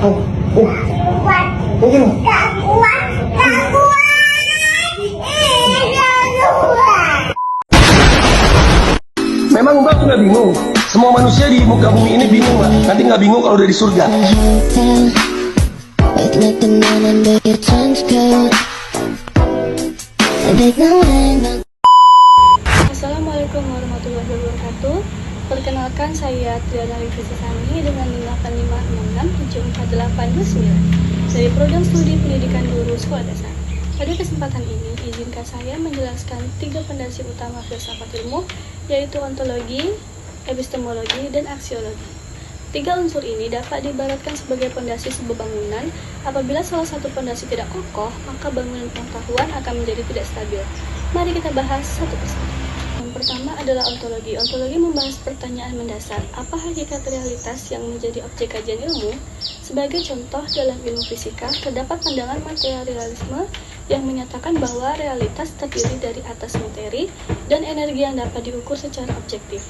Kuat. Gak kuat. Memang Mbak juga bingung. Semua manusia di muka bumi ini bingung, Mbak. Nanti nggak bingung kalau udah di surga. Assalamualaikum warahmatullahi wabarakatuh. Perkenalkan, saya Triana Rifisisani dengan NIM 85667489 dari Program Studi Pendidikan Guru Sekolah Dasar. Pada kesempatan ini, izinkan saya menjelaskan 3 fondasi utama filsafat ilmu, yaitu ontologi, epistemologi, dan aksiologi. 3 unsur ini dapat diibaratkan sebagai fondasi sebuah bangunan. Apabila salah satu fondasi tidak kokoh, maka bangunan pengetahuan akan menjadi tidak stabil. Mari kita bahas satu persatu. Yang pertama adalah ontologi. Ontologi membahas pertanyaan mendasar, apa hakikat realitas yang menjadi objek kajian ilmu? Sebagai contoh, dalam ilmu fisika, terdapat pandangan materialisme yang menyatakan bahwa realitas terdiri dari atas materi dan energi yang dapat diukur secara objektif.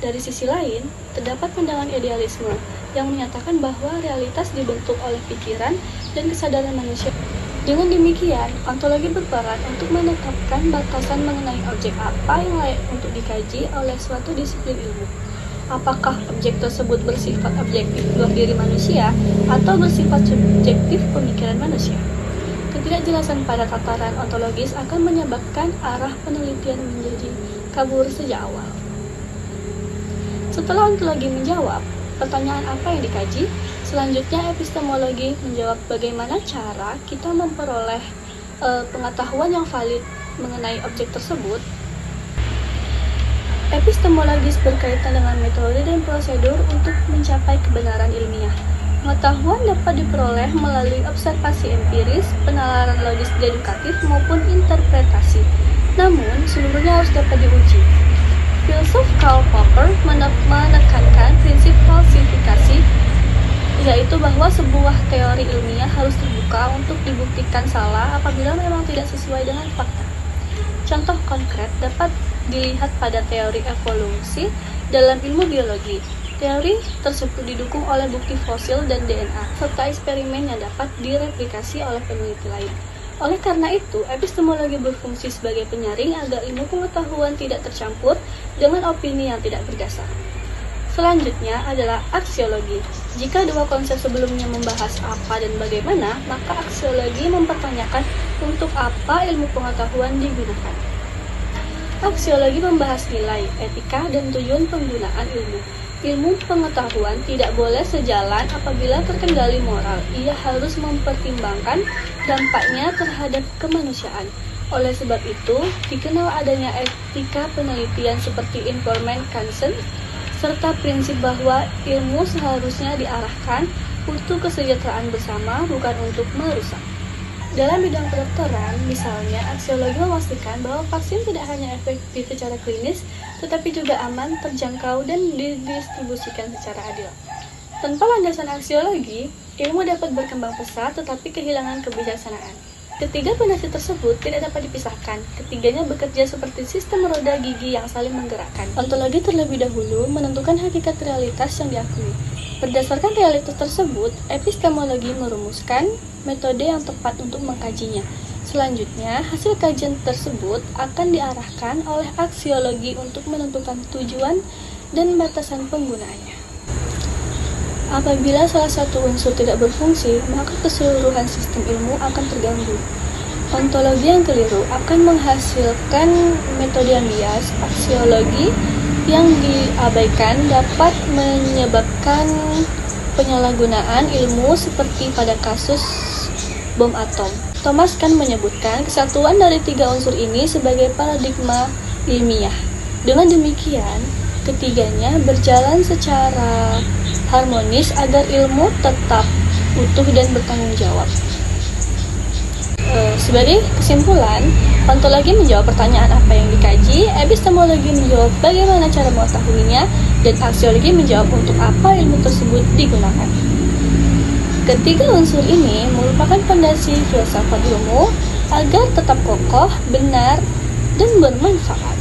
Dari sisi lain, terdapat pandangan idealisme yang menyatakan bahwa realitas dibentuk oleh pikiran dan kesadaran manusia. Dengan demikian, ontologi berperan untuk menetapkan batasan mengenai objek apa yang layak untuk dikaji oleh suatu disiplin ilmu. Apakah objek tersebut bersifat objektif luar diri manusia atau bersifat subjektif pemikiran manusia? Ketidakjelasan pada tataran ontologis akan menyebabkan arah penelitian menjadi kabur sejak awal. Setelah ontologi menjawab pertanyaan apa yang dikaji, selanjutnya epistemologi menjawab bagaimana cara kita memperoleh pengetahuan yang valid mengenai objek tersebut. Epistemologis berkaitan dengan metode dan prosedur untuk mencapai kebenaran ilmiah. Pengetahuan dapat diperoleh melalui observasi empiris, penalaran logis dedukatif maupun interpretasi. Namun, seluruhnya harus dapat diuji. Filsuf Karl Popper menekankan prinsip falsifikasi, yaitu bahwa sebuah teori ilmiah harus terbuka untuk dibuktikan salah apabila memang tidak sesuai dengan fakta. Contoh konkret dapat dilihat pada teori evolusi dalam ilmu biologi. Teori tersebut didukung oleh bukti fosil dan DNA, serta eksperimen yang dapat direplikasi oleh peneliti lain. Oleh karena itu, epistemologi berfungsi sebagai penyaring agar ilmu pengetahuan tidak tercampur dengan opini yang tidak berdasar. Selanjutnya adalah aksiologi. Jika dua konsep sebelumnya membahas apa dan bagaimana, maka aksiologi mempertanyakan untuk apa ilmu pengetahuan digunakan. Aksiologi membahas nilai, etika, dan tujuan penggunaan ilmu. Ilmu pengetahuan tidak boleh sejalan apabila terkendali moral. Ia harus mempertimbangkan dampaknya terhadap kemanusiaan. Oleh sebab itu, dikenal adanya etika penelitian seperti informed consent, serta prinsip bahwa ilmu seharusnya diarahkan untuk kesejahteraan bersama, bukan untuk merusak. Dalam bidang kedokteran, misalnya, aksiologi memastikan bahwa vaksin tidak hanya efektif secara klinis, tetapi juga aman, terjangkau, dan didistribusikan secara adil. Tanpa landasan aksiologi, ilmu dapat berkembang pesat tetapi kehilangan kebijaksanaan. Ketiga fondasi tersebut tidak dapat dipisahkan. Ketiganya bekerja seperti sistem roda gigi yang saling menggerakkan. Ontologi terlebih dahulu menentukan hakikat realitas yang diakui. Berdasarkan realitas tersebut, epistemologi merumuskan metode yang tepat untuk mengkajinya. Selanjutnya, hasil kajian tersebut akan diarahkan oleh aksiologi untuk menentukan tujuan dan batasan penggunaannya. Apabila salah satu unsur tidak berfungsi, maka keseluruhan sistem ilmu akan terganggu. Ontologi yang keliru akan menghasilkan metode yang bias. Aksiologi yang diabaikan dapat menyebabkan penyalahgunaan ilmu seperti pada kasus bom atom. Thomas Kuhn menyebutkan kesatuan dari 3 unsur ini sebagai paradigma ilmiah. Dengan demikian, ketiganya berjalan secara harmonis agar ilmu tetap utuh dan bertanggung jawab. Sebagai kesimpulan, ontologi menjawab pertanyaan apa yang dikaji, epistemologi menjawab bagaimana cara mengetahuinya, dan aksiologi menjawab untuk apa ilmu tersebut digunakan. Ketiga unsur ini merupakan fondasi filsafat ilmu agar tetap kokoh, benar, dan bermanfaat.